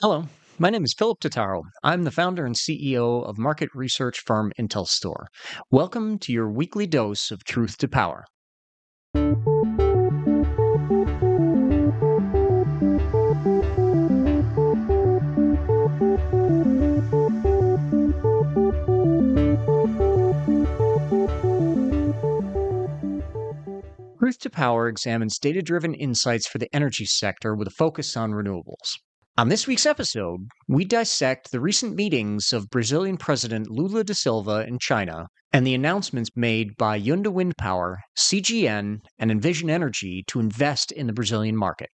Hello, my name is Philip Totaro. I'm the founder and CEO of market research firm IntelStor. Welcome to your weekly dose of truth to power. Truth to Power examines data driven insights for the energy sector with a focus on renewables. On this week's episode, we dissect the recent meetings of Brazilian President Lula da Silva in China and the announcements made by Yunda Wind Power, CGN, and Envision Energy to invest in the Brazilian market.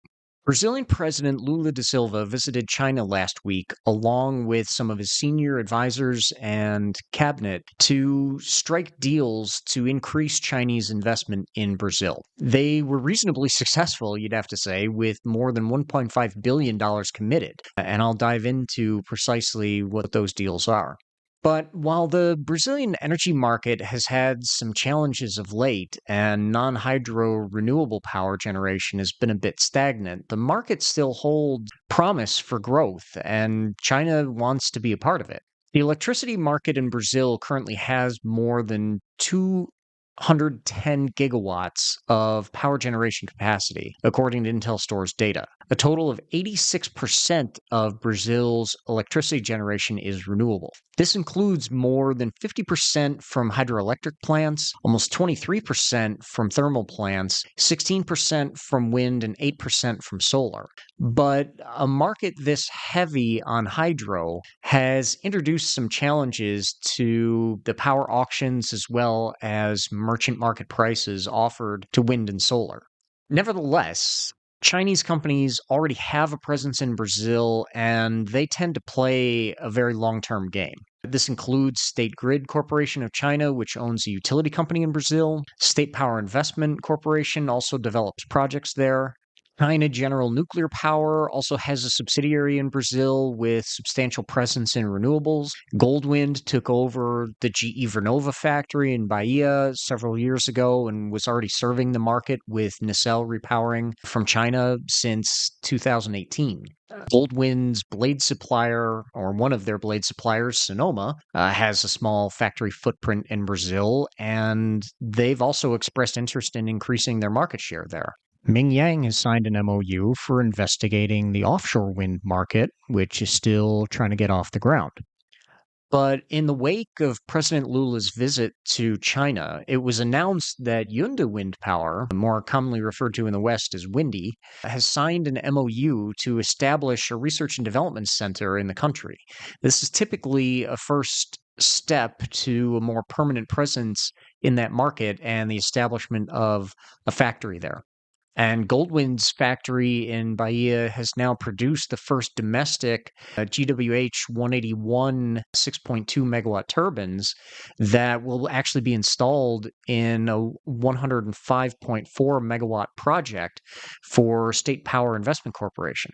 Brazilian President Lula da Silva visited China last week, along with some of his senior advisors and cabinet, to strike deals to increase Chinese investment in Brazil. They were reasonably successful, you'd have to say, with more than $1.5 billion committed. And I'll dive into precisely what those deals are. But while the Brazilian energy market has had some challenges of late and non hydro renewable power generation has been a bit stagnant, the market still holds promise for growth, and China wants to be a part of it. The electricity market in Brazil currently has more than 210 gigawatts of power generation capacity, according to IntelStor's data. A total of 86% of Brazil's electricity generation is renewable. This includes more than 50% from hydroelectric plants, almost 23% from thermal plants, 16% from wind, and 8% from solar. But a market this heavy on hydro has introduced some challenges to the power auctions as well as merchant market prices offered to wind and solar. Nevertheless, Chinese companies already have a presence in Brazil, and they tend to play a very long-term game. This includes State Grid Corporation of China, which owns a utility company in Brazil. State Power Investment Corporation also develops projects there. China General Nuclear Power also has a subsidiary in Brazil with substantial presence in renewables. Goldwind took over the GE Vernova factory in Bahia several years ago and was already serving the market with nacelle repowering from China since 2018. Goldwind's blade supplier, or one of their blade suppliers, Sinoma, has a small factory footprint in Brazil, and they've also expressed interest in increasing their market share there. Ming Yang has signed an MOU for investigating the offshore wind market, which is still trying to get off the ground. But in the wake of President Lula's visit to China, it was announced that Yunda Wind Power, more commonly referred to in the West as Windy, has signed an MOU to establish a research and development center in the country. This is typically a first step to a more permanent presence in that market and the establishment of a factory there. And Goldwind's factory in Bahia has now produced the first domestic GWH 181 6.2 megawatt turbines that will actually be installed in a 105.4 megawatt project for State Power Investment Corporation.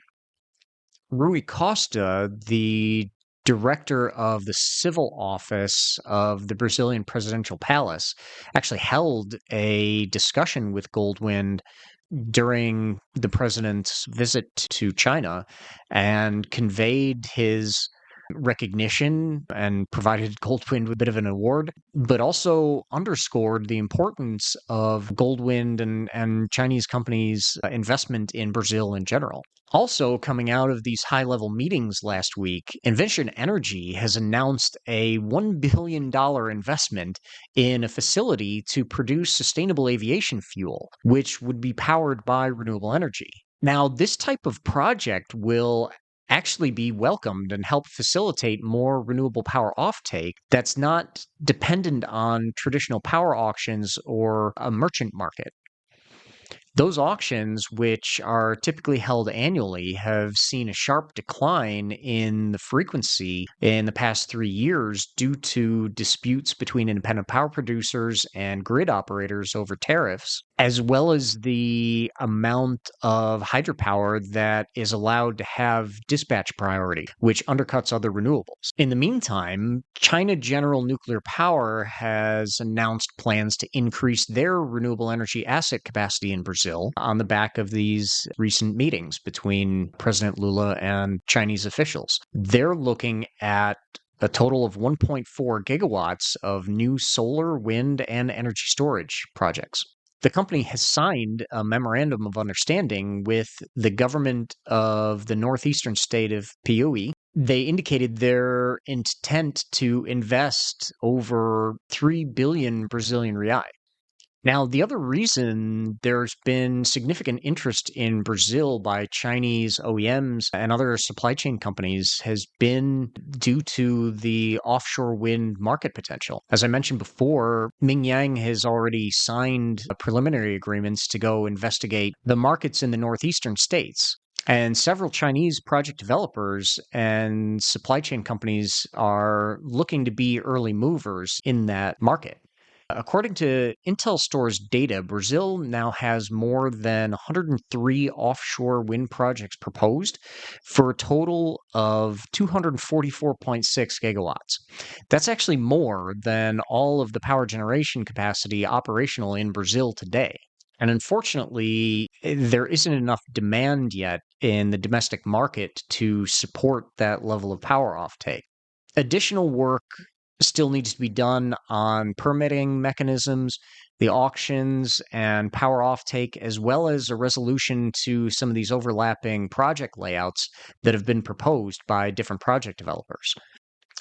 Rui Costa, the director of the civil office of the Brazilian presidential palace, actually held a discussion with Goldwind during the president's visit to China and conveyed his recognition and provided Goldwind with a bit of an award, but also underscored the importance of Goldwind and Chinese companies' investment in Brazil in general. Also, coming out of these high-level meetings last week, Envision Energy has announced a $1 billion investment in a facility to produce sustainable aviation fuel, which would be powered by renewable energy. Now, this type of project will actually be welcomed and help facilitate more renewable power offtake that's not dependent on traditional power auctions or a merchant market. Those auctions, which are typically held annually, have seen a sharp decline in the frequency in the past 3 years due to disputes between independent power producers and grid operators over tariffs, as well as the amount of hydropower that is allowed to have dispatch priority, which undercuts other renewables. In the meantime, China General Nuclear Power has announced plans to increase their renewable energy asset capacity in Brazil. Brazil on the back of these recent meetings between President Lula and Chinese officials. They're looking at a total of 1.4 gigawatts of new solar, wind, and energy storage projects. The company has signed a memorandum of understanding with the government of the northeastern state of Piauí. They indicated their intent to invest over 3 billion Brazilian reais. Now, the other reason there's been significant interest in Brazil by Chinese OEMs and other supply chain companies has been due to the offshore wind market potential. As I mentioned before, Ming Yang has already signed preliminary agreements to go investigate the markets in the northeastern states. And several Chinese project developers and supply chain companies are looking to be early movers in that market. According to IntelStor's data, Brazil now has more than 103 offshore wind projects proposed for a total of 244.6 gigawatts. That's actually more than all of the power generation capacity operational in Brazil today. And unfortunately, there isn't enough demand yet in the domestic market to support that level of power offtake. Additional work still needs to be done on permitting mechanisms, the auctions, and power offtake, as well as a resolution to some of these overlapping project layouts that have been proposed by different project developers.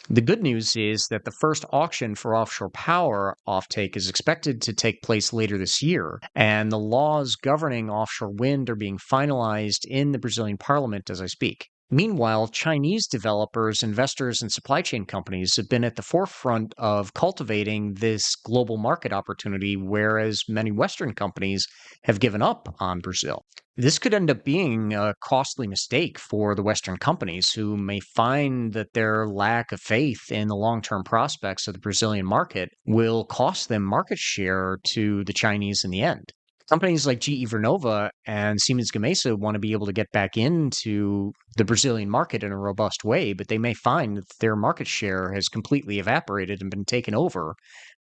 The good news is that the first auction for offshore power offtake is expected to take place later this year, and the laws governing offshore wind are being finalized in the Brazilian parliament as I speak. Meanwhile, Chinese developers, investors, and supply chain companies have been at the forefront of cultivating this global market opportunity, whereas many Western companies have given up on Brazil. This could end up being a costly mistake for the Western companies who may find that their lack of faith in the long-term prospects of the Brazilian market will cost them market share to the Chinese in the end. Companies like GE Vernova and Siemens Gamesa want to be able to get back into the Brazilian market in a robust way, but they may find that their market share has completely evaporated and been taken over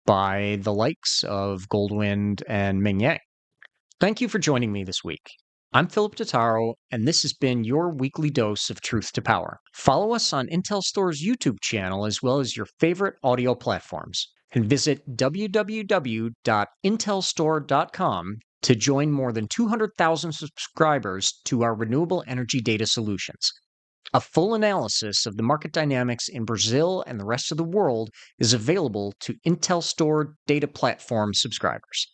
by the likes of Goldwind and Ming Yang. Thank you for joining me this week. I'm Philip Totaro, and this has been your weekly dose of truth to power. Follow us on IntelStor's YouTube channel as well as your favorite audio platforms, and visit www.intelstor.com to join more than 200,000 subscribers to our renewable energy data solutions. A full analysis of the market dynamics in Brazil and the rest of the world is available to IntelStor data platform subscribers.